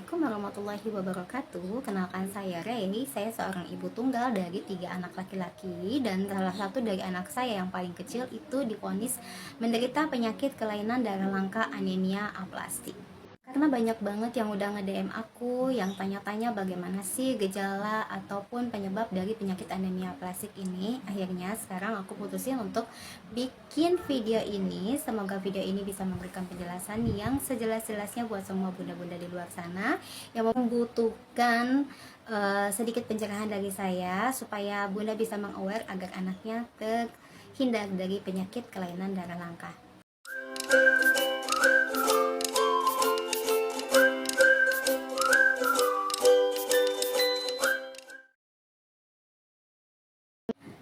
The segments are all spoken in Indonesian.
Assalamualaikum warahmatullahi wabarakatuh. Kenalkan saya Rey. Saya seorang ibu tunggal dari 3 anak laki-laki. Dan salah satu dari anak saya yang paling kecil itu divonis menderita penyakit kelainan darah langka anemia aplastik. Karena banyak banget yang udah nge-DM aku, yang tanya-tanya bagaimana sih gejala ataupun penyebab dari penyakit anemia aplastik ini. Akhirnya sekarang aku putusin untuk bikin video ini. Semoga video ini bisa memberikan penjelasan yang sejelas-jelasnya buat semua bunda-bunda di luar sana yang membutuhkan sedikit pencerahan dari saya, supaya bunda bisa meng-aware agar anaknya terhindar dari penyakit kelainan darah langka.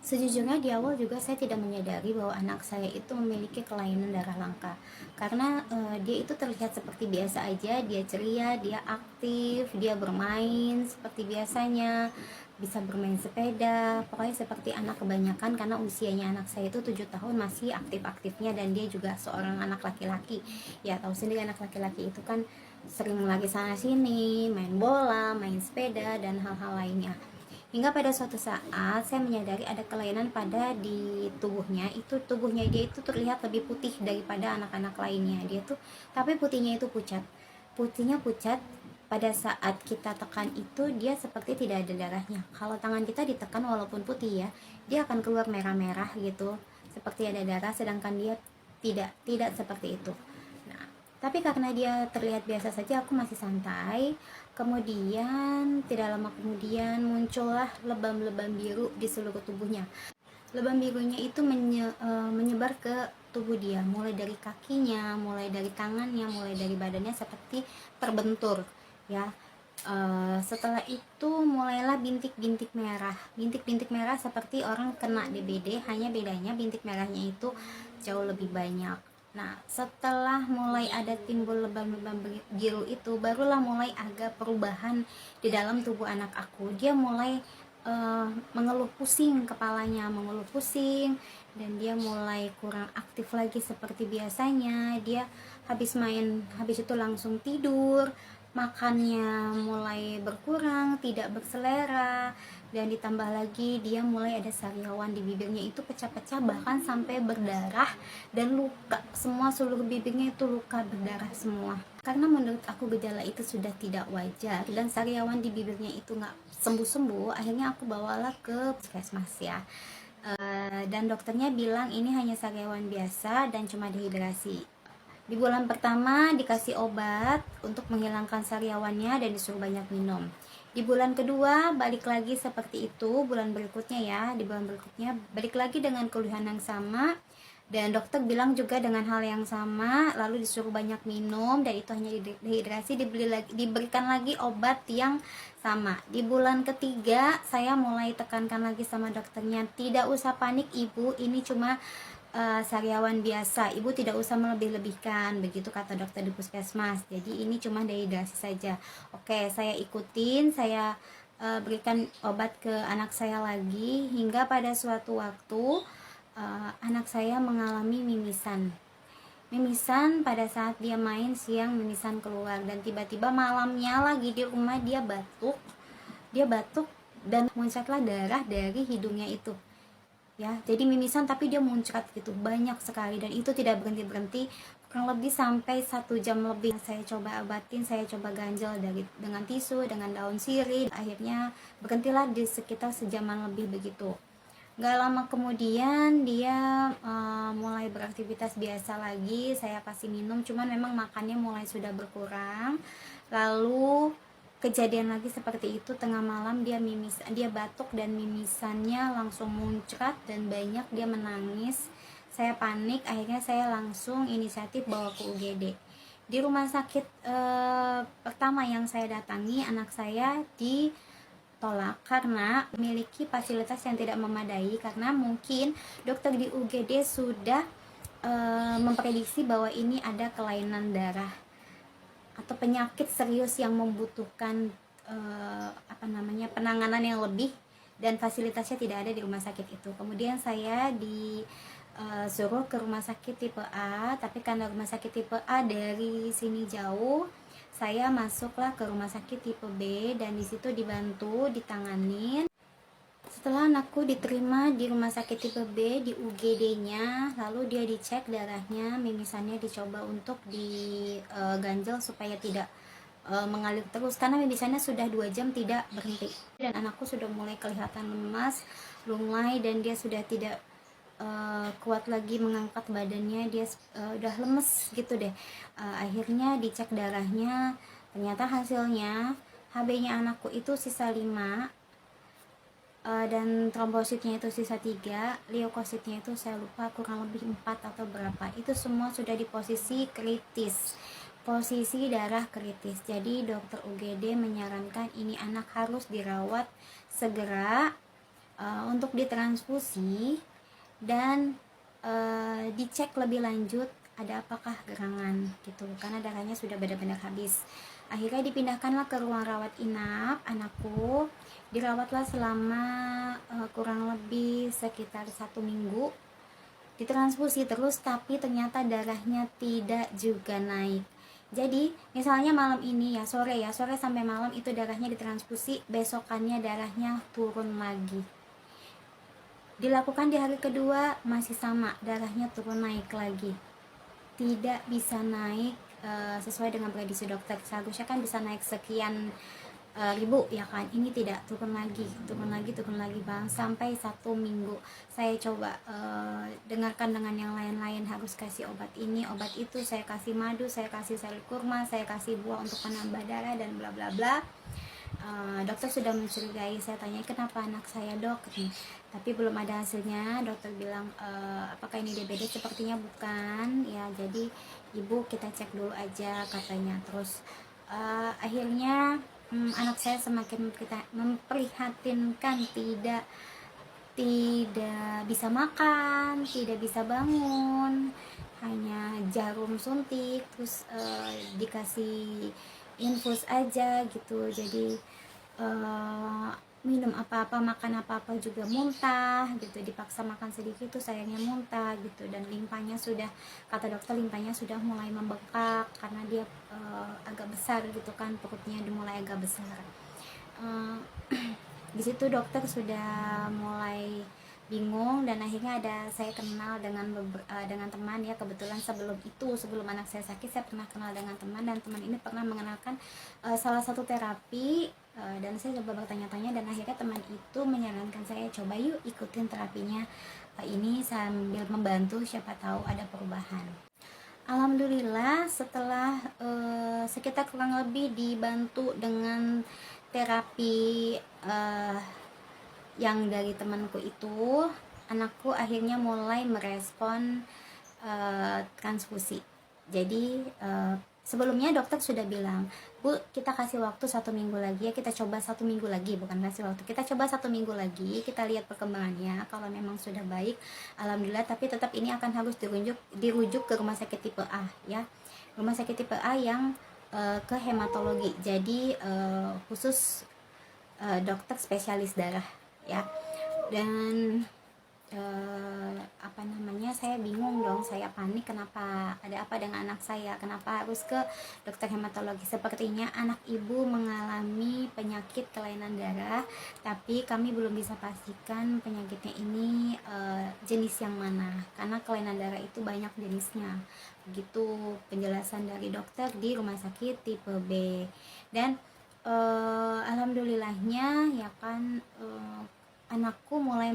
Sejujurnya di awal juga saya tidak menyadari bahwa anak saya itu memiliki kelainan darah langka. Karena dia itu terlihat seperti biasa aja, dia ceria, dia aktif, dia bermain seperti biasanya, bisa bermain sepeda, pokoknya seperti anak kebanyakan. Karena usianya anak saya itu 7 tahun, masih aktif-aktifnya, dan dia juga seorang anak laki-laki. Ya tahu sendiri anak laki-laki itu kan sering lagi sana sini, main bola, main sepeda, dan hal-hal lainnya. Hingga pada suatu saat saya menyadari ada kelainan pada di tubuhnya. Tubuhnya dia itu terlihat lebih putih daripada anak-anak lainnya. Tapi putihnya itu pucat. Putihnya pucat. Pada saat kita tekan itu dia seperti tidak ada darahnya. Kalau tangan kita ditekan walaupun putih ya, dia akan keluar merah-merah gitu, seperti ada darah, sedangkan dia tidak seperti itu. Nah, tapi karena dia terlihat biasa saja, aku masih santai. Kemudian tidak lama kemudian muncullah lebam-lebam biru di seluruh tubuhnya. Lebam birunya itu menyebar ke tubuh dia, mulai dari kakinya, mulai dari tangannya, mulai dari badannya, seperti terbentur ya. Setelah itu mulailah bintik-bintik merah. Bintik-bintik merah seperti orang kena DBD, hanya bedanya bintik merahnya itu jauh lebih banyak. Nah, setelah mulai ada timbul lebam-lebam biru itu, barulah mulai agak perubahan di dalam tubuh anak aku. Dia mulai mengeluh pusing, kepalanya mengeluh pusing, dan dia mulai kurang aktif lagi seperti biasanya. Dia habis itu langsung tidur, makannya mulai berkurang, tidak berselera, dan ditambah lagi dia mulai ada sariawan di bibirnya, itu pecah-pecah bahkan sampai berdarah, dan luka semua, seluruh bibirnya itu luka berdarah semua. Karena menurut aku gejala itu sudah tidak wajar dan sariawan di bibirnya itu nggak sembuh-sembuh, akhirnya aku bawalah ke puskesmas ya. Dan dokternya bilang ini hanya sariawan biasa dan cuma dehidrasi. Di bulan pertama dikasih obat untuk menghilangkan sariawannya dan disuruh banyak minum. Di bulan kedua balik lagi seperti itu. Di bulan berikutnya balik lagi dengan keluhan yang sama, dan dokter bilang juga dengan hal yang sama, lalu disuruh banyak minum, dan itu hanya dehidrasi. Diberikan lagi obat yang sama. Di bulan ketiga saya mulai tekankan lagi sama dokternya, tidak usah panik ibu, ini cuma sariawan biasa, ibu tidak usah melebih-lebihkan, begitu kata dokter di puskesmas. Jadi ini cuma dehidrasi saja. Oke, saya ikutin, saya berikan obat ke anak saya lagi, hingga pada suatu waktu anak saya mengalami mimisan pada saat dia main siang. Mimisan keluar, dan tiba-tiba malamnya lagi di rumah dia batuk dan muncratlah darah dari hidungnya itu ya. Jadi mimisan tapi dia muncrat gitu banyak sekali, dan itu tidak berhenti kurang lebih sampai 1 jam lebih. Saya coba obatin, saya coba ganjel dengan tisu, dengan daun sirih. Akhirnya berhentilah di sekitar sejaman lebih begitu. Gak lama kemudian dia mulai beraktivitas biasa lagi. Saya kasih minum, cuman memang makannya mulai sudah berkurang. Lalu kejadian lagi seperti itu, tengah malam dia batuk dan mimisannya langsung muncrat dan banyak, dia menangis. Saya panik, akhirnya saya langsung inisiatif bawa ke UGD. Di rumah sakit pertama yang saya datangi, anak saya ditolak karena memiliki fasilitas yang tidak memadai, karena mungkin dokter di UGD sudah memprediksi bahwa ini ada kelainan darah atau penyakit serius yang membutuhkan penanganan yang lebih, dan fasilitasnya tidak ada di rumah sakit itu. Kemudian saya disuruh ke rumah sakit tipe A, tapi karena rumah sakit tipe A dari sini jauh, saya masuklah ke rumah sakit tipe B dan di situ dibantu, ditanganin. Setelah anakku diterima di rumah sakit tipe B di UGD-nya, lalu dia dicek darahnya, mimisannya dicoba untuk diganjel supaya tidak mengalir terus karena mimisannya sudah 2 jam tidak berhenti dan anakku sudah mulai kelihatan lemas, lunglai dan dia sudah tidak kuat lagi mengangkat badannya, dia udah lemes gitu deh. Akhirnya dicek darahnya, ternyata hasilnya HB-nya anakku itu sisa 5, dan trombositnya itu sisa 3, leukositnya itu saya lupa kurang lebih 4 atau berapa. Itu semua sudah di posisi kritis, posisi darah kritis. Jadi dokter UGD menyarankan ini anak harus dirawat segera untuk ditransfusi dan dicek lebih lanjut ada apakah gerangan gitu karena darahnya sudah benar-benar habis. Akhirnya dipindahkanlah ke ruang rawat inap, anakku dirawatlah selama kurang lebih sekitar 1 minggu, ditransfusi terus tapi ternyata darahnya tidak juga naik. Jadi misalnya malam ini ya sore sampai malam itu darahnya ditransfusi, besokannya darahnya turun lagi. Dilakukan di hari kedua masih sama, darahnya turun naik lagi, tidak bisa naik sesuai dengan prediksi dokter. Seharusnya kan bisa naik sekian ribu ya kan, ini tidak, turun lagi bang, sampai 1 minggu. Saya coba dengarkan dengan yang lain-lain, harus kasih obat ini obat itu, saya kasih madu, saya kasih sel kurma, saya kasih buah untuk penambah darah dan bla bla bla. Dokter sudah mencurigai, saya tanya kenapa anak saya dok, tapi belum ada hasilnya. Dokter bilang apakah ini DBD, sepertinya bukan ya, jadi ibu kita cek dulu aja katanya. Terus akhirnya anak saya semakin memprihatinkan, tidak bisa makan, tidak bisa bangun, hanya jarum suntik, terus dikasih infus aja gitu. Jadi minum apa-apa, makan apa-apa juga muntah gitu, dipaksa makan sedikit tuh sayangnya muntah gitu. Dan limpahnya sudah, kata dokter limpahnya sudah mulai membengkak karena dia agak besar gitu kan, perutnya udah mulai agak besar. Di situ dokter sudah mulai bingung dan akhirnya saya kenal dengan teman ya, kebetulan sebelum anak saya sakit saya pernah kenal dengan teman, dan teman ini pernah mengenalkan salah satu terapi, dan saya coba bertanya-tanya dan akhirnya teman itu menyarankan saya coba yuk ikutin terapinya ini sambil membantu, siapa tahu ada perubahan. Alhamdulillah setelah sekitar kurang lebih dibantu dengan terapi yang dari temanku itu, anakku akhirnya mulai merespon transfusi. Jadi sebelumnya dokter sudah bilang, Bu, kita kasih waktu 1 minggu lagi ya, kita coba 1 minggu lagi, bukan kasih waktu, kita coba 1 minggu lagi, kita lihat perkembangannya. Kalau memang sudah baik, alhamdulillah, tapi tetap ini akan harus dirujuk ke rumah sakit tipe A ya, rumah sakit tipe A yang ke hematologi, jadi khusus dokter spesialis darah ya. Dan saya bingung dong, saya panik, kenapa, ada apa dengan anak saya, kenapa harus ke dokter hematologi. Sepertinya anak ibu mengalami penyakit kelainan darah, tapi kami belum bisa pastikan penyakitnya ini jenis yang mana, karena kelainan darah itu banyak jenisnya. Begitu penjelasan dari dokter di rumah sakit tipe B. Dan alhamdulillahnya ya kan, anakku mulai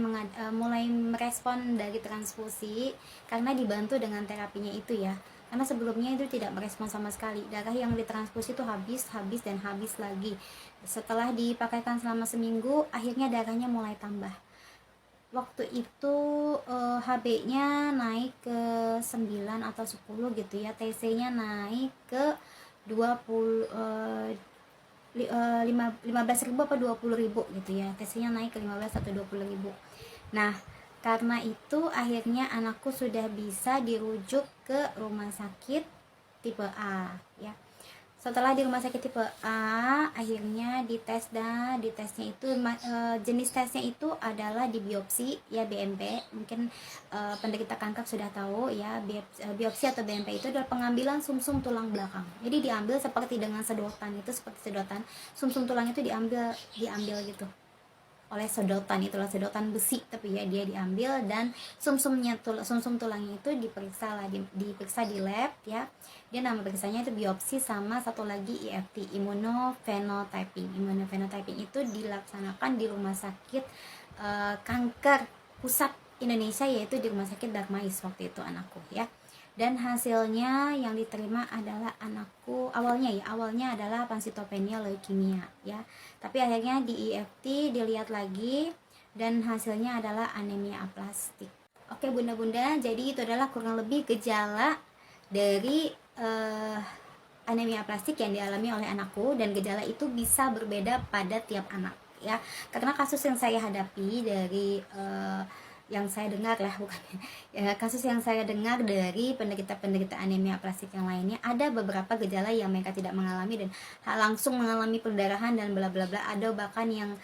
merespon dari transfusi karena dibantu dengan terapinya itu ya, karena sebelumnya itu tidak merespon sama sekali. Darah yang ditransfusi itu habis dan habis lagi. Setelah dipakaikan selama seminggu, akhirnya darahnya mulai tambah. Waktu itu HB-nya naik ke 9 atau 10 gitu ya, TC-nya naik ke 15.000 apa 20.000 gitu ya, TC-nya naik ke 15 atau 20.000. Nah, karena itu akhirnya anakku sudah bisa dirujuk ke rumah sakit tipe A ya. Setelah di rumah sakit tipe A, akhirnya dites, dan ditesnya itu jenis tesnya itu adalah di biopsi ya, BMP. Mungkin penderita kanker sudah tahu ya, biopsi atau BMP itu adalah pengambilan sumsum tulang belakang. Jadi diambil seperti dengan sedotan, itu seperti sedotan, sumsum tulang itu diambil gitu oleh sedotan, itulah sedotan besi tapi ya, dia diambil, dan sumsum tulangnya itu diperiksa lah, diperiksa di lab ya. Dia nama periksanya itu biopsi, sama satu lagi IFT, immunophenotyping itu dilaksanakan di rumah sakit kanker pusat Indonesia, yaitu di rumah sakit Darmais waktu itu anakku ya. Dan hasilnya yang diterima adalah anakku awalnya adalah pansitopenia leukemia ya, tapi akhirnya di IFT dilihat lagi dan hasilnya adalah anemia aplastik. Oke bunda-bunda, jadi itu adalah kurang lebih gejala dari anemia aplastik yang dialami oleh anakku, dan gejala itu bisa berbeda pada tiap anak ya, karena kasus yang saya hadapi dari yang saya dengar lah, bukan ya, kasus yang saya dengar dari penderita anemia aplastik yang lainnya, ada beberapa gejala yang mereka tidak mengalami dan langsung mengalami perdarahan dan bla bla bla. Ada bahkan yang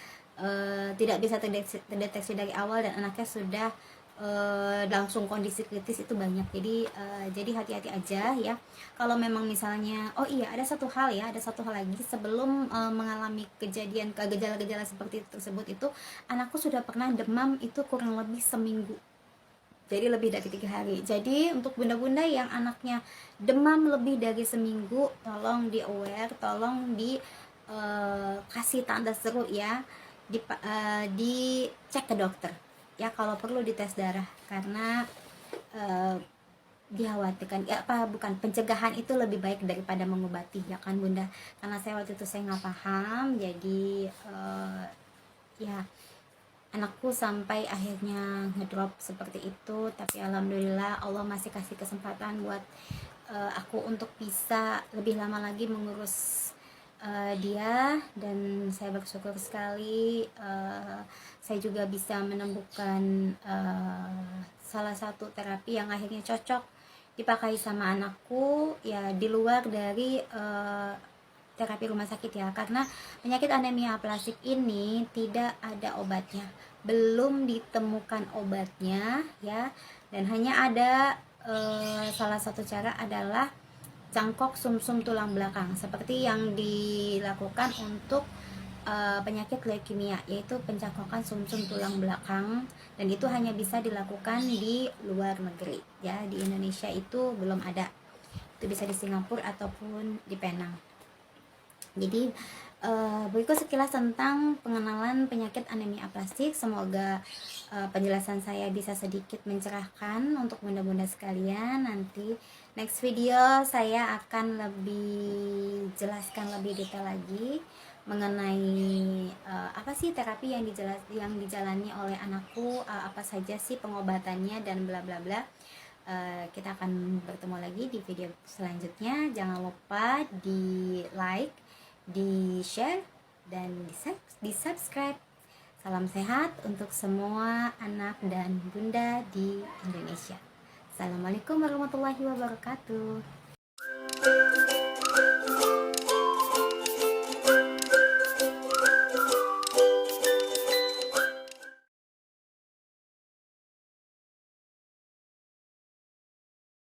tidak bisa terdeteksi dari awal dan anaknya sudah langsung kondisi kritis, itu banyak. Jadi hati-hati aja ya. Kalau memang misalnya, oh iya, ada satu hal lagi, sebelum mengalami gejala-gejala seperti tersebut itu, anakku sudah pernah demam itu kurang lebih seminggu, jadi lebih dari 3 hari. Jadi untuk bunda-bunda yang anaknya demam lebih dari seminggu, tolong di aware, tolong di kasih tanda seru ya, dicek ke dokter ya, kalau perlu dites darah, karena dikhawatirkan pencegahan itu lebih baik daripada mengobati ya kan bunda. Karena saya waktu itu saya nggak paham, jadi ya anakku sampai akhirnya ngedrop seperti itu. Tapi alhamdulillah Allah masih kasih kesempatan buat aku untuk bisa lebih lama lagi mengurus dia, dan saya bersyukur sekali saya juga bisa menemukan salah satu terapi yang akhirnya cocok dipakai sama anakku ya, di luar dari terapi rumah sakit ya, karena penyakit anemia aplastik ini tidak ada obatnya, belum ditemukan obatnya ya, dan hanya ada salah satu cara adalah cangkok sumsum tulang belakang, seperti yang dilakukan untuk penyakit leukemia, yaitu pencangkokan sumsum tulang belakang, dan itu hanya bisa dilakukan di luar negeri ya, di Indonesia itu belum ada, itu bisa di Singapura ataupun di Penang. Jadi berikut sekilas tentang pengenalan penyakit anemia aplastik. Semoga penjelasan saya bisa sedikit mencerahkan untuk bunda-bunda sekalian. Nanti next video saya akan lebih jelaskan lebih detail lagi mengenai apa sih terapi yang dijalani oleh anakku, apa saja sih pengobatannya, dan bla bla bla. Kita akan bertemu lagi di video selanjutnya. Jangan lupa di like, di share, dan di subscribe. Salam sehat untuk semua anak dan bunda di Indonesia. Assalamualaikum warahmatullahi wabarakatuh.